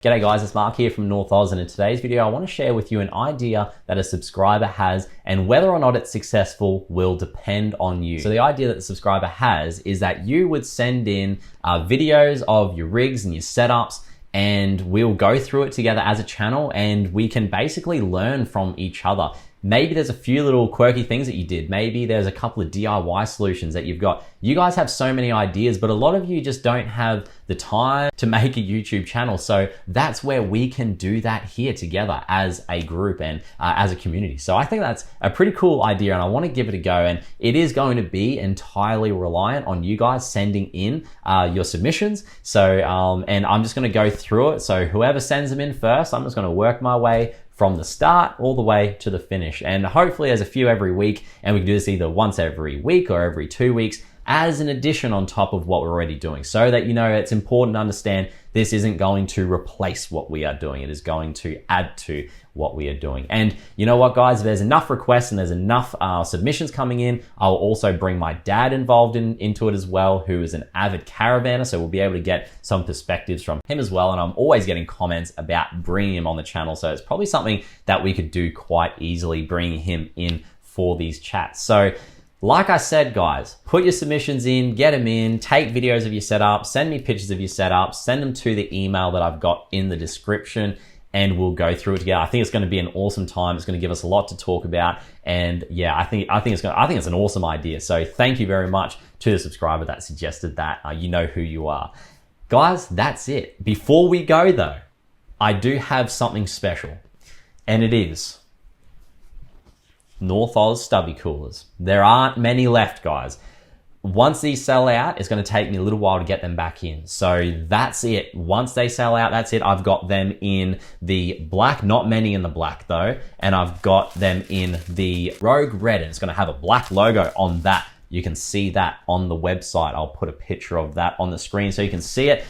G'day guys, it's Mark here from North Oz, and in today's video I want to share with you an idea that a subscriber has, and whether or not it's successful will depend on you. So the idea that the subscriber has is that you would send in videos of your rigs and your setups, and we'll go through it together as a channel and we can basically learn from each other. Maybe there's a few little quirky things that you did. Maybe there's a couple of DIY solutions that you've got. You guys have so many ideas, but a lot of you just don't have the time to make a YouTube channel. So that's where we can do that here together as a group and as a community. So I think that's a pretty cool idea and I want to give it a go. And it is going to be entirely reliant on you guys sending in your submissions. So, and I'm just going to go through it. So whoever sends them in first, I'm just going to work my way from the start all the way to the finish. And hopefully there's a few every week, and we can do this either once every week or every 2 weeks as an addition on top of what we're already doing, so that, you know, it's important to understand this isn't going to replace what we are doing. It is going to add to what we are doing. And you know what, guys, if there's enough requests and there's enough submissions coming in, I'll also bring my dad involved into it as well, who is an avid caravaner. So we'll be able to get some perspectives from him as well. And I'm always getting comments about bringing him on the channel. So it's probably something that we could do quite easily, bringing him in for these chats. So like I said, guys, put your submissions in, get them in, take videos of your setup, send me pictures of your setup, send them to the email that I've got in the description, and we'll go through it together. I think it's going to be an awesome time. It's going to give us a lot to talk about, and yeah, I think it's an awesome idea. So thank you very much to the subscriber that suggested that. You know who you are, guys. That's it. Before we go though, I do have something special, and it is North Oz stubby coolers. There aren't many left, guys. Once these sell out, it's going to take me a little while to get them back in. So that's it. Once they sell out, that's it. I've got them in the black, not many in the black though. And I've got them in the rogue red, and it's going to have a black logo on that. You can see that on the website. I'll put a picture of that on the screen so you can see it.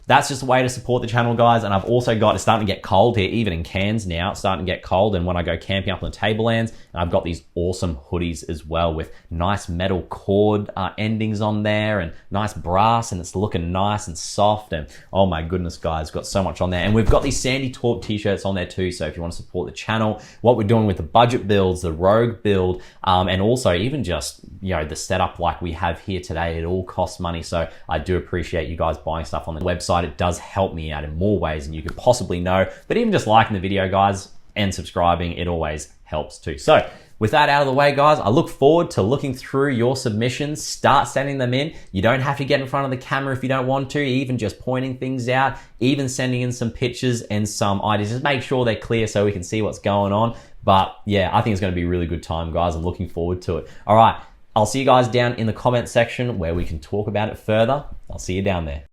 That's just a way to support the channel, guys. And I've also got, it's starting to get cold here, even in Cairns now. It's starting to get cold. And when I go camping up on the tablelands, and I've got these awesome hoodies as well with nice metal cord endings on there and nice brass, and it's looking nice and soft. And oh my goodness, guys, got so much on there. And we've got these Sandy Talk t-shirts on there too. So if you want to support the channel, what we're doing with the budget builds, the rogue build, and also even just, you know, the setup like we have here today, it all costs money. So I do appreciate you guys buying stuff on the website. It does help me out in more ways than you could possibly know. But even just liking the video, guys, and subscribing, it always helps too. So with that out of the way, guys, I look forward to looking through your submissions. Start sending them in. You don't have to get in front of the camera if you don't want to, even just pointing things out, even sending in some pictures and some ideas. Just make sure they're clear so we can see what's going on. But yeah, I think it's going to be a really good time, guys. I'm looking forward to it. All right, I'll see you guys down in the comment section where we can talk about it further. I'll see you down there.